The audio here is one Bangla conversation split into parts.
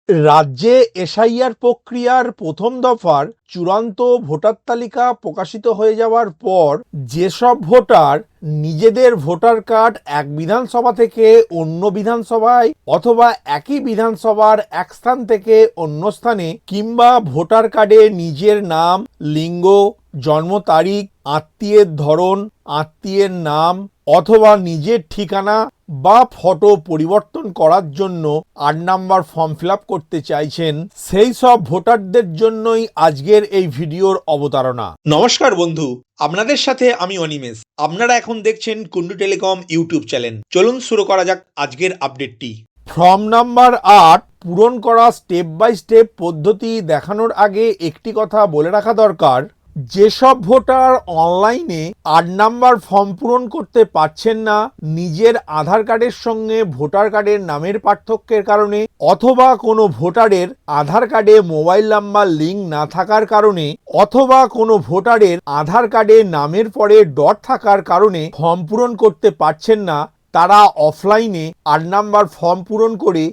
রাজ্যে এসআইআর প্রক্রিয়ার প্রথম দফার চূড়ান্ত ভোটার তালিকা প্রকাশিত হয়ে যাওয়ার পর যেসব ভোটার নিজেদের ভোটার কার্ড এক বিধানসভা থেকে অন্য বিধানসভায় অথবা একই বিধানসভার এক স্থান থেকে অন্য স্থানে কিংবা ভোটার কার্ডে নিজের নাম, লিঙ্গ, জন্ম তারিখ, আত্মীয়ের ধরন, আত্মীয়ের নাম অথবা নিজের ঠিকানা বা ফটো পরিবর্তন করার জন্য ৮ নম্বর ফর্ম ফিল আপ করতে চাইছেন, সেই সব ভোটারদের জন্যই আজকের এই ভিডিওর অবতারণা। নমস্কার বন্ধু, আপনাদের সাথে আমি অনিমেষ। আপনারা এখন দেখছেন কুন্ডু টেলিকম ইউটিউব চ্যানেল। চলুন শুরু করা যাক আজকের আপডেটটি। ফর্ম নাম্বার ৮ পূরণ করা স্টেপ বাই স্টেপ পদ্ধতি দেখানোর আগে একটি কথা বলে রাখা দরকার, যেসব ভোটার অনলাইনে ৮ নাম্বার ফর্ম পূরণ করতে পারছেন না, নিজের আধার কার্ডের সঙ্গে ভোটার কার্ডের নামের পার্থক্যের কারণে অথবা কোনো ভোটারের আধার কার্ডে মোবাইল নাম্বার লিঙ্ক না থাকার কারণে অথবা কোনো ভোটারের আধার কার্ডে নামের পরে ডট থাকার কারণে ফর্ম পূরণ করতে পারছেন না, তারা অফলাইনে ৮ নাম্বার ফর্ম পূরণ করে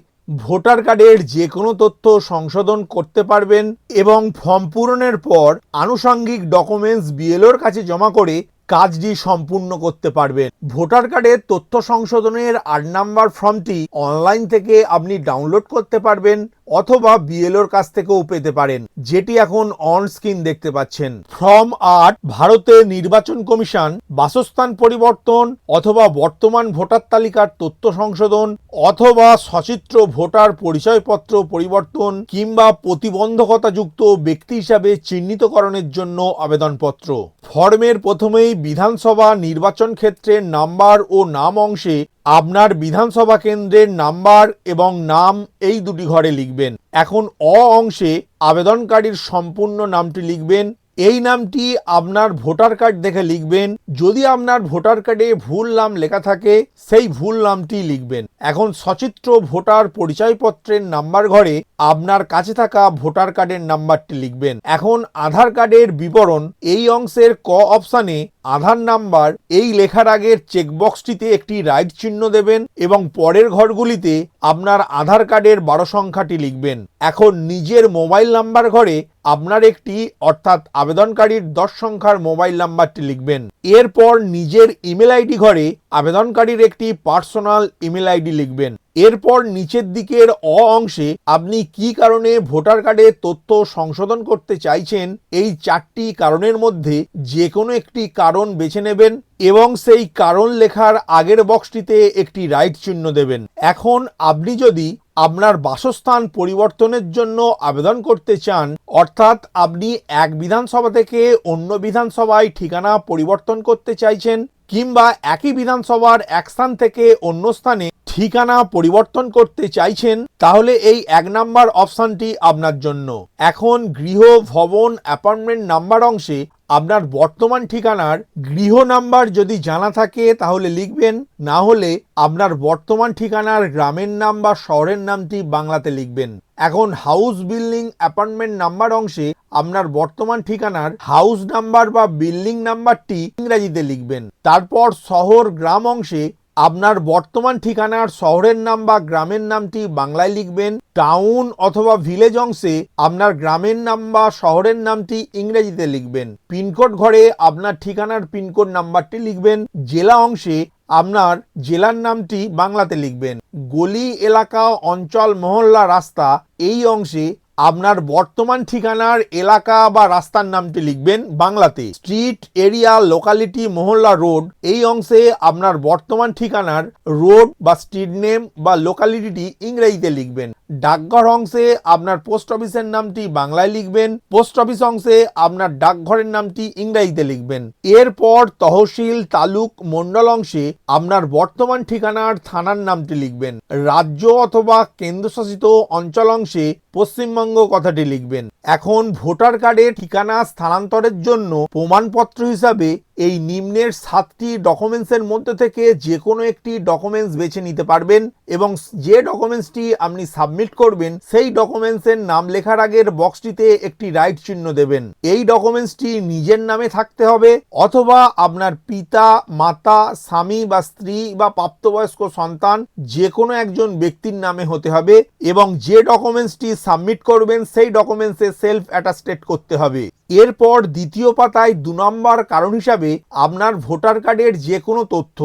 ভোটার কার্ডের যে কোনো তথ্য সংশোধন করতে পারবেন এবং ফর্ম পূরণের পর আনুষঙ্গিক ডকুমেন্টস বিএলওর কাছে জমা করে কাজটি সম্পূর্ণ করতে পারবেন। ভোটার কার্ডের তথ্য সংশোধনের ৮ নাম্বার ফর্মটি অনলাইন থেকে আপনি ডাউনলোড করতে পারবেন অথবা বিএলওর কাছ থেকেও পেতে পারেন, যেটি এখন অন স্ক্রিন দেখতে পাচ্ছেন। ফর্ম ৮ ভারতের নির্বাচন কমিশন বাসস্থান পরিবর্তন অথবা বর্তমান ভোটার তালিকার তথ্য সংশোধন অথবা সচিত্র ভোটার পরিচয়পত্র পরিবর্তন কিংবা প্রতিবন্ধকতাযুক্ত ব্যক্তি হিসাবে চিহ্নিতকরণের জন্য আবেদনপত্র। ফর্মের প্রথমেই বিধানসভা নির্বাচন ক্ষেত্রের নাম্বার ও নাম অংশে আপনার বিধানসভা কেন্দ্রের নাম্বার এবং নাম এই দুটি ঘরে লিখবেন। এখন অ অংশে আবেদনকারীর সম্পূর্ণ নামটি লিখবেন। এই নামটি আপনার ভোটার কার্ড দেখে লিখবেন। যদি আপনার ভোটার কার্ডে ভুল নাম লেখা থাকে সেই ভুল নামটি লিখবেন। এখন সচিত্র ভোটার পরিচয়পত্রের নাম্বার ঘরে আপনার কাছে থাকা ভোটার কার্ডের নাম্বারটি লিখবেন। এখন আধার কার্ডের বিবরণ এই অংশের ক অপশানে আধার নাম্বার এই লেখার আগের চেকবক্সটিতে একটি রাইট চিহ্ন দেবেন এবং পরের ঘরগুলিতে আপনার আধার কার্ডের 12 সংখ্যাটি লিখবেন। এখন নিজের মোবাইল নাম্বার ঘরে আপনার একটি অর্থাৎ আবেদনকারীর 10 সংখ্যার মোবাইল নাম্বারটি লিখবেন। এরপর নিজের ইমেল আইডি ঘরে আবেদনকারীর একটি পার্সোনাল ইমেল আইডি লিখবেন। এরপর নিচের দিকের অ অংশে আপনি কি কারণে ভোটার কার্ডে তথ্য সংশোধন করতে চাইছেন এই 4টি কারণের মধ্যে যে কোনো একটি কারণ বেছে নেবেন এবং সেই কারণ লেখার আগের বক্সটিতে একটি রাইট চিহ্ন দেবেন। এখন আপনি যদি আপনার বাসস্থান পরিবর্তনের জন্য আবেদন করতে চান, অর্থাৎ আপনি এক বিধানসভা থেকে অন্য বিধানসভায় ঠিকানা পরিবর্তন করতে চাইছেন কিংবা একই বিধানসভার এক স্থান থেকে অন্য স্থানে ঠিকানা পরিবর্তন করতে চাইছেন, তাহলে এই 1 নাম্বার অপশনটি আপনার জন্য। এখন গৃহ, ভবন, অ্যাপার্টমেন্ট নাম্বার অংশে আপনার বর্তমান ঠিকানার গৃহ নাম্বার যদি জানা থাকে তাহলে লিখবেন, না হলে আপনার বর্তমান ঠিকানার গ্রামের নাম বা শহরের নামটি বাংলাতে লিখবেন। এখন হাউস, বিল্ডিং, অ্যাপার্টমেন্ট নাম্বার অংশে আপনার বর্তমান ঠিকানার হাউস নাম্বার বা বিল্ডিং নাম্বারটি ইংরেজিতে লিখবেন। তারপর শহর, গ্রাম অংশে আপনার বর্তমান ঠিকানার শহরের নাম বা গ্রামের নামটি বাংলায় লিখবেন। টাউন অথবা ভিলেজ অংশে আপনার গ্রামের নাম বা শহরের নামটি ইংরেজিতে লিখবেন। পিনকোড ঘরে আপনার ঠিকানার পিনকোড নাম্বারটি লিখবেন। জেলা অংশে আপনার জেলার নামটি বাংলাতে লিখবেন। গলি, এলাকা, অঞ্চল, মহল্লা, রাস্তা এই অংশে আপনার বর্তমান ঠিকানার এলাকা বা রাস্তার নামটি লিখবেন বাংলাতে। স্ট্রিট, এরিয়া, লোকালিটি, মহল্লা, রোড এই অংশে আপনার বর্তমান ঠিকানার রোড বা স্ট্রিট নেম বা লোকালিটিটি ইংরেজিতে লিখবেন। ডাকঘর অংশে আপনার পোস্ট অফিসের নামটি বাংলায় লিখবেন। পোস্ট অফিস অংশে আপনার ডাকঘরের নামটি ইংরেজিতে লিখবেন। এরপর তহসিল, তালুক, মণ্ডল অংশে আপনার বর্তমান ঠিকানার থানার নামটি লিখবেন। রাজ্য অথবা কেন্দ্রশাসিত অঞ্চল অংশে পশ্চিমবঙ্গ কথাটি লিখবেন। এখন ভোটার কার্ডে ঠিকানা স্থানান্তরের জন্য প্রমাণপত্র হিসাবে এই নিম্নের 7টি ডকুমেন্টসের মধ্যে থেকে যে কোনো একটি ডকুমেন্টস বেছে নিতে পারবেন এবং যে ডকুমেন্টসটি আপনি সাবমিট সাবমিট করবেন সেই ডকুমেন্টসের নাম লেখার আগের বক্সটিতে একটি রাইট চিহ্ন দেবেন। এই ডকুমেন্টসটি নিজের নামে থাকতে হবে অথবা আপনার পিতা, মাতা, স্বামী বা স্ত্রী বা প্রাপ্তবয়স্ক সন্তান যে কোনো একজন ব্যক্তির নামে হতে হবে এবং যে ডকুমেন্টসটি সাবমিট করবেন সেই ডকুমেন্টসে সেলফ অ্যাটাস্টেড করতে হবে। এরপর দ্বিতীয় পাতায় 2 নম্বর কারণ হিসাবে আপনার ভোটার কার্ডের যে কোনো তথ্য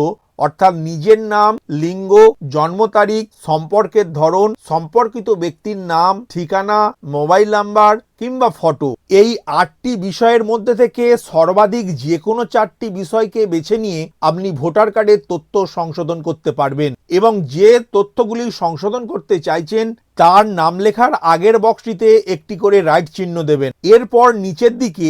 অর্থাৎ নিজের নাম, লিঙ্গ, জন্ম তারিখ, সম্পর্কের ধরন, সম্পর্কিত ব্যক্তির নাম, ঠিকানা, মোবাইল নাম্বার কিংবা ফটো, এই 8টি বিষয়ের মধ্যে থেকে সর্বাধিক যে কোনো 4টি বিষয়কে বেছে নিয়ে আপনি ভোটার কার্ডের তথ্য সংশোধন করতে পারবেন এবং যে তথ্যগুলি সংশোধন করতে চাইছেন তার নাম লেখার আগের বক্সটিতে একটি করে রাইট চিহ্ন দেবেন। এরপর নিচের দিকে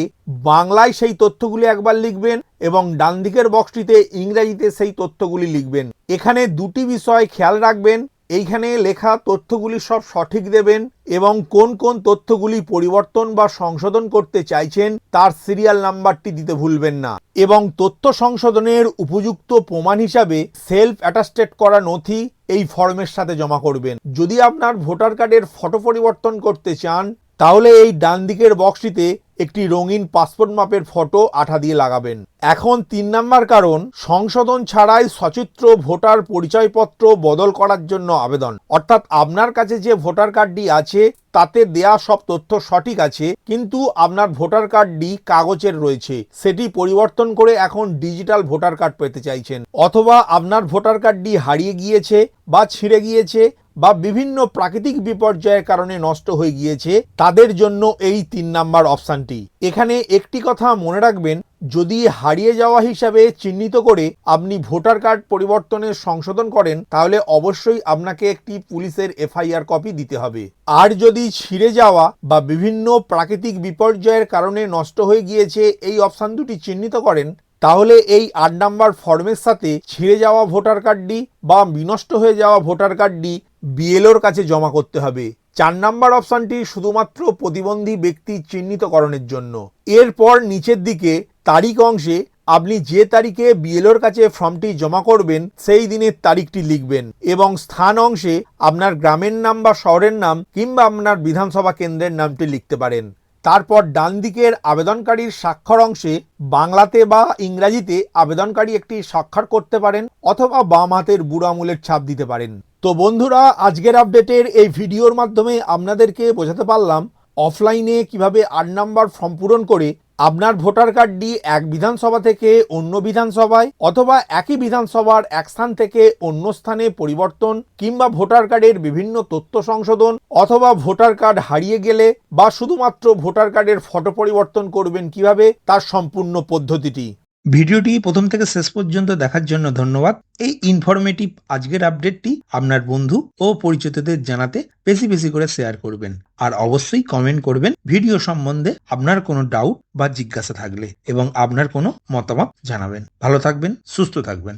বাংলায় সেই তথ্যগুলি একবার লিখবেন এবং ডান দিকের বক্সটিতে ইংরেজিতে সেই তথ্যগুলি লিখবেন। এখানে 2টি বিষয় খেয়াল রাখবেন, এইখানে লেখা তথ্যগুলি সব সঠিক দেবেন এবং কোন কোন তথ্যগুলি পরিবর্তন বা সংশোধন করতে চাইছেন তার সিরিয়াল নাম্বারটি দিতে ভুলবেন না এবং তথ্য সংশোধনের উপযুক্ত প্রমাণ হিসাবে সেলফ অ্যাটাস্টেড করা নথি এই ফর্মের সাথে জমা করবেন। যদি আপনার ভোটার কার্ডের ফটো পরিবর্তন করতে চান তাহলে এই ডান দিকের বক্সটিতে একটি রঙিন পাসপোর্ট মাপের ফটো আঠা দিয়ে লাগাবেন। এখন 3 নম্বর কারণ, সংশোধন ছাড়াই সচিত্র ভোটার পরিচয়পত্র বদল করার জন্য আবেদন। অর্থাৎ আপনার কাছে যে ভোটার কার্ডটি আছে তাতে দেয়া সব তথ্য সঠিক আছে কিন্তু আপনার ভোটার কার্ডটি কাগজের রয়েছে, সেটি পরিবর্তন করে এখন ডিজিটাল ভোটার কার্ড পেতে চাইছেন অথবা আপনার ভোটার কার্ডটি হারিয়ে গিয়েছে বা ছিঁড়ে গিয়েছে বা বিভিন্ন প্রাকৃতিক বিপর্যয়ের কারণে নষ্ট হয়ে গিয়েছে, তাদের জন্য এই 3 নম্বর অপশানটি। এখানে একটি কথা মনে রাখবেন, যদি হারিয়ে যাওয়া হিসাবে চিহ্নিত করে আপনি ভোটার কার্ড পরিবর্তনের সংশোধন করেন তাহলে অবশ্যই আপনাকে একটি পুলিশের FIR কপি দিতে হবে। আর যদি ছিঁড়ে যাওয়া বা বিভিন্ন প্রাকৃতিক বিপর্যয়ের কারণে নষ্ট হয়ে গিয়েছে এই অপশান দুটি চিহ্নিত করেন তাহলে এই 8 নম্বর ফর্মের সাথে ছিঁড়ে যাওয়া ভোটার কার্ডটি বা বিনষ্ট হয়ে যাওয়া ভোটার কার্ডটি BLOর কাছে জমা করতে হবে। 4 নম্বর অপশানটি শুধুমাত্র প্রতিবন্ধী ব্যক্তি চিহ্নিতকরণের জন্য। এরপর নিচের দিকে তারিখ অংশে আপনি যে তারিখে BLOর কাছে ফর্মটি জমা করবেন সেই দিনের তারিখটি লিখবেন এবং স্থান অংশে আপনার গ্রামের নাম বা শহরের নাম কিংবা আপনার বিধানসভা কেন্দ্রের নামটি লিখতে পারেন। তারপর ডান দিকের আবেদনকারীর স্বাক্ষর অংশে বাংলাতে বা ইংরাজিতে আবেদনকারী একটি স্বাক্ষর করতে পারেন অথবা বাম হাতের বুড়ো আঙুলের ছাপ দিতে পারেন। তো বন্ধুরা, আজকের আপডেটের এই ভিডিওর মাধ্যমে আপনাদেরকে বোঝাতে পারলাম অফলাইনে কিভাবে 8 নম্বর ফর্ম পূরণ করে আপনার ভোটার কার্ডটি এক বিধানসভা থেকে অন্য বিধানসভায় অথবা একই বিধানসভার এক স্থান থেকে অন্য স্থানে পরিবর্তন কিংবা ভোটার কার্ডের বিভিন্ন তথ্য সংশোধন অথবা ভোটার কার্ড হারিয়ে গেলে বা শুধুমাত্র ভোটার কার্ডের ফটো পরিবর্তন করবেন কিভাবে তার সম্পূর্ণ পদ্ধতিটি। ভিডিওটি প্রথম থেকে শেষ পর্যন্ত দেখার জন্য ধন্যবাদ। এই ইনফরমেটিভ আজকের আপডেটটি আপনার বন্ধু ও পরিচিতদের জানাতে বেশি বেশি করে শেয়ার করবেন আর অবশ্যই কমেন্ট করবেন ভিডিও সম্বন্ধে আপনার কোনো ডাউট বা জিজ্ঞাসা থাকলে এবং আপনার কোনো মতামত জানাবেন। ভালো থাকবেন, সুস্থ থাকবেন।